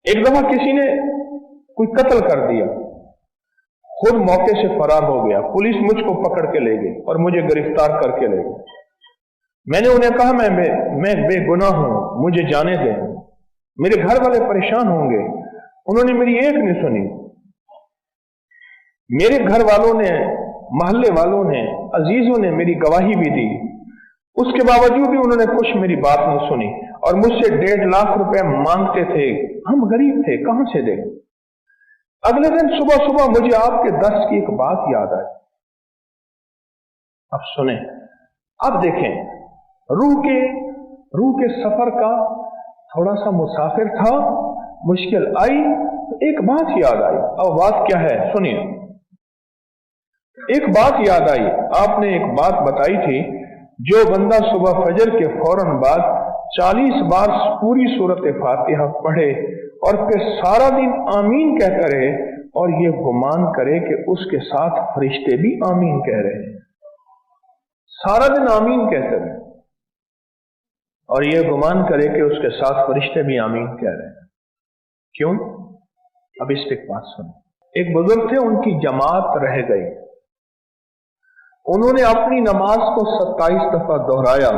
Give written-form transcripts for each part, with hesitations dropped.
एक दफा किसी ने कोई कत्ल कर दिया, खुद मौके से फरार हो गया, पुलिस मुझको पकड़ के ले गई और मुझे गिरफ्तार करके ले गई। मैंने उन्हें कहा मैं बेगुनाह हूं, मुझे जाने दें, मेरे घर वाले परेशान होंगे। उन्होंने मेरी एक नहीं सुनी। मेरे घर वालों ने, मोहल्ले वालों ने, अजीजों ने मेरी गवाही भी दी, उसके बावजूद भी उन्होंने कुछ मेरी बात नहीं सुनी और मुझसे 1.5 लाख रुपए मांगते थे। हम गरीब थे, कहां से दें। अगले दिन सुबह सुबह मुझे आपके दर्स की एक बात याद आई। अब सुने, अब देखें, रूह के सफर का थोड़ा सा मुसाफिर था, मुश्किल आई तो एक बात याद आई। अब बात क्या है सुनिए। एक बात याद आई, आपने एक बात बताई थी, जो बंदा सुबह फजर के फौरन बाद 40 बार पूरी सूरत फातिहा पढ़े और फिर सारा दिन आमीन कहता रहे और ये गुमान करे कि उसके साथ फरिश्ते भी आमीन कह रहे हैं, सारा दिन आमीन कहते रहे और ये गुमान करे कि उसके साथ फरिश्ते भी आमीन कह रहे हैं। क्यों? अब इस पे बात सुनो। एक बुजुर्ग थे, उनकी जमात रह गई। उन्होंने अपनी नमाज को 27 दफा दोहराया।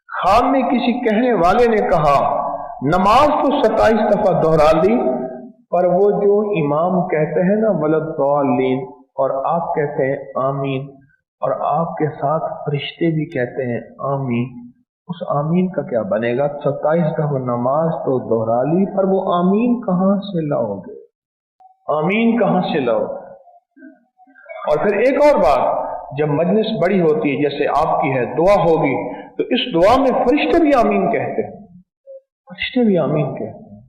खान में किसी कहने वाले ने कहा, नमाज तो 27 दफा दोहरा ली, पर वो जो इमाम कहते हैं ना वलद्दालीन, और आप कहते हैं आमीन, और आपके साथ फरिश्ते भी कहते हैं आमीन, उस आमीन का क्या बनेगा? 27 दफा नमाज तो दोहरा ली, पर वो आमीन कहां से लाओगे? आमीन कहां से लाओगे? और फिर एक और बात, जब मजलिस बड़ी होती है जैसे आपकी है, दुआ होगी, तो इस दुआ में फरिश्ते भी आमीन कहते हैं, फरिश्ते भी आमीन कहते हैं।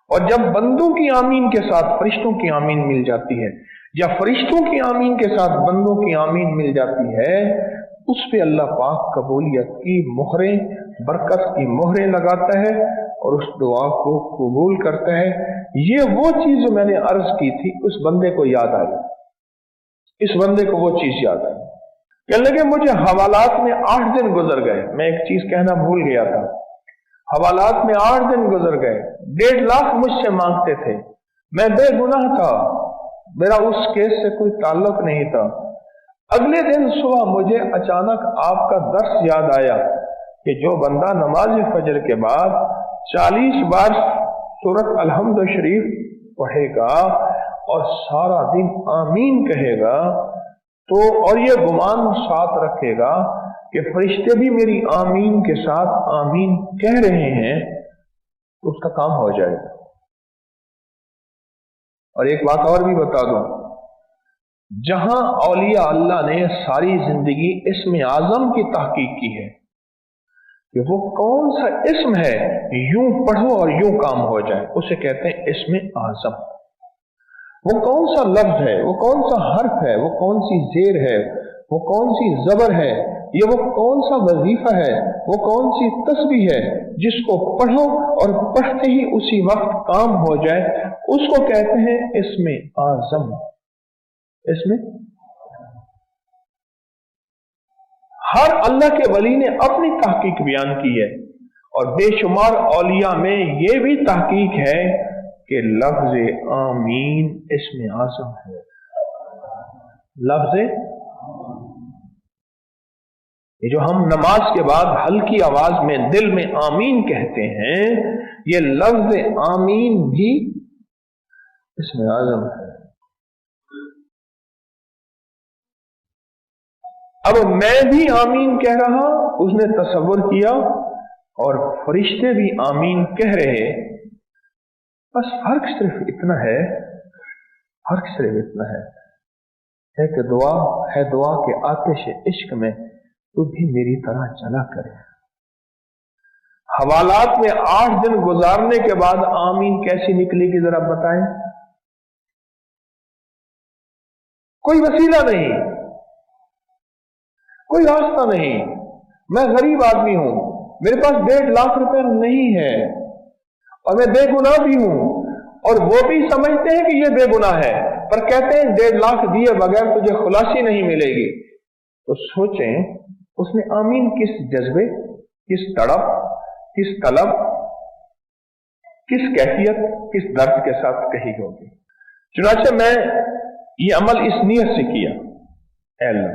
और जब बंदों की आमीन के साथ फरिश्तों की आमीन मिल जाती है, या फरिश्तों की आमीन के साथ बंदों की आमीन मिल जाती है, उस पे अल्लाह पाक कबूलियत की मोहरें, बरकत की मोहरें लगाता है और उस दुआ को कबूल करता है। ये वो चीज जो मैंने अर्ज की थी, उस बंदे को याद आई, इस बंदे को वो चीज याद आई। कहने लगे मुझे हवालात में 8 दिन गुजर गए। मैं एक चीज कहना भूल गया था, हवालात में 8 दिन गुजर गए, 1.5 लाख मुझसे मांगते थे, मैं बेगुनाह था, मेरा उस केस से कोई ताल्लुक नहीं था। अगले दिन सुबह मुझे अचानक आपका दर्स याद आया कि जो बंदा नमाज फजर के बाद 40 बार सूरत अलहम्द शरीफ पढ़ेगा और सारा दिन आमीन कहेगा, तो और ये गुमान साथ रखेगा कि फरिश्ते भी मेरी आमीन के साथ आमीन कह रहे हैं, तो उसका काम हो जाएगा। और एक बात और भी बता दूं, जहां औलिया अल्लाह ने सारी जिंदगी इस्म आजम की तहकीक की है कि वो कौन सा इस्म है, यूं पढ़ो और यूं काम हो जाए, उसे कहते हैं इस्म आजम। वो कौन सा लफ्ज है, वो कौन सा हर्फ है, वो कौन सी जेर है, वो कौन सी जबर है, ये वो कौन सा वजीफा है, वो कौन सी तस्बीह है, जिसको पढ़ो और पढ़ते ही उसी वक्त काम हो जाए, उसको कहते हैं इस्म आजम। इसमें हर अल्लाह के वली ने अपनी तहकीक बयान की है और बेशुमार औलिया में यह भी तहकीक है कि लफ्ज आमीन इस्म आज़म है। लफ्ज ये जो हम नमाज के बाद हल्की आवाज में दिल में आमीन कहते हैं, ये लफ्ज आमीन भी इस्म आज़म है। अब मैं भी आमीन कह रहा, उसने तसव्वुर किया, और फरिश्ते भी आमीन कह रहे, बस फर्क सिर्फ इतना है, फर्क सिर्फ इतना है कि दुआ के आतिश इश्क में तू भी मेरी तरह चला करे। हवालात में 8 दिन गुजारने के बाद आमीन कैसी निकलेगी जरा बताएं? कोई वसीला नहीं, कोई रास्ता नहीं। मैं गरीब आदमी हूं, मेरे पास 1.5 लाख रुपए नहीं है और मैं बेगुनाह भी हूं, और वो भी समझते हैं कि ये बेगुनाह है, पर कहते हैं 1.5 लाख दिए बगैर तुझे खुलासी नहीं मिलेगी। तो सोचें उसने आमीन किस जज्बे, किस तड़प, किस तलब किस कैफियत, किस दर्द के साथ कही होगी। चुनांचे मैं ये अमल इस नीयत से किया, ऐ अल्लाह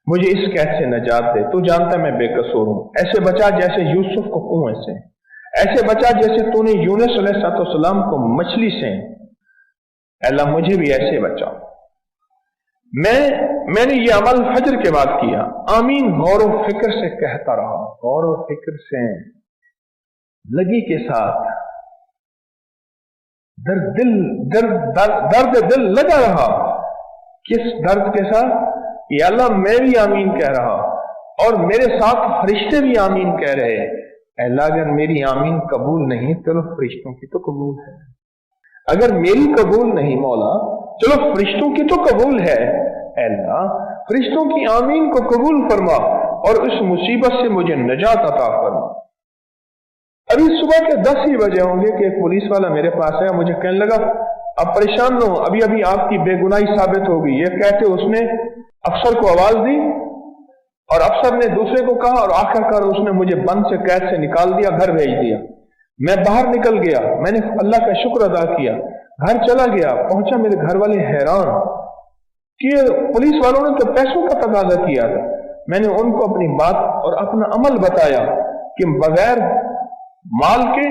मुझे इस कैद से नजात दे, तू जानता मैं बेकसूर हूं, ऐसे बचा जैसे यूसुफ को कुएं से, ऐसे बचा जैसे तूने यूनुस अलैहिस्सलाम को मछली से, अल्लाह मुझे भी ऐसे बचा। मैंने ये अमल फजर के बाद किया। आमीन गौर व फिक्र से कहता रहा, गौर व फिक्र से, लगी के साथ, दर्द दिल लगा रहा। किस दर्द के साथ? ये अल्लाह मैं भी आमीन कह रहा और मेरे साथ फरिश्ते भी आमीन कह रहे। अल्लाह अगर मेरी आमीन कबूल नहीं, चलो फरिश्तों की तो कबूल है। अगर मेरी कबूल नहीं मौला, चलो फरिश्तों की तो कबूल है। अल्लाह फरिश्तों की आमीन को कबूल फरमा और उस मुसीबत से मुझे नजात अता फरमा। अभी सुबह के 10 ही बजे होंगे कि एक पुलिस वाला मेरे पास आया, मुझे कहने लगा अब परेशान न हो, अभी अभी आपकी बेगुनाही साबित होगी। ये कहते उसने अफसर को आवाज दी और अफसर ने दूसरे को कहा और आखिरकार उसने मुझे बंद से कैद से निकाल दिया, घर भेज दिया। मैं बाहर निकल गया, मैंने अल्लाह का शुक्र अदा किया, घर चला गया, पहुंचा, मेरे घर वाले हैरान कि पुलिस वालों ने तो पैसों का तकाजा किया था। मैंने उनको अपनी बात और अपना अमल बताया कि बगैर माल के,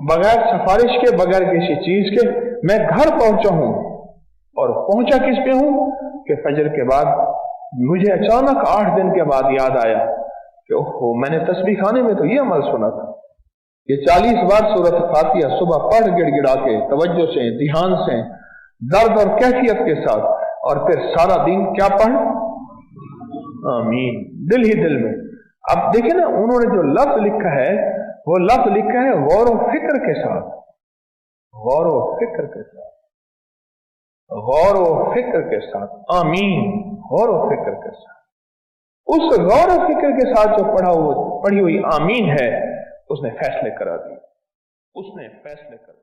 बगैर सिफारिश के, बगैर किसी चीज के मैं घर पहुंचा हूं। और पहुंचा किस पे हूं कि फजर के बाद मुझे अचानक 8 दिन के बाद याद आया कि ओहो मैंने तस्बीह खाने में तो ये अमल सुना था। ये 40 बार सूरत फातिहा सुबह पढ़ गिड़गिड़ा के, तवज्जो से, ध्यान से, दर्द और कैफियत के साथ, और फिर सारा दिन क्या पढ़, आमीन, दिल ही दिल में। अब देखें ना, उन्होंने जो लफ्ज लिखा है वो लफ्ज लिखा है गौर व फिक्र के साथ, गौर व फिक्र के साथ, गौर व फिक्र के साथ, आमीन, गौर व फिक्र के साथ। उस गौर व फिक्र के साथ जो पढ़ी हुई आमीन है, उसने फैसले करा दिए, उसने फैसले कर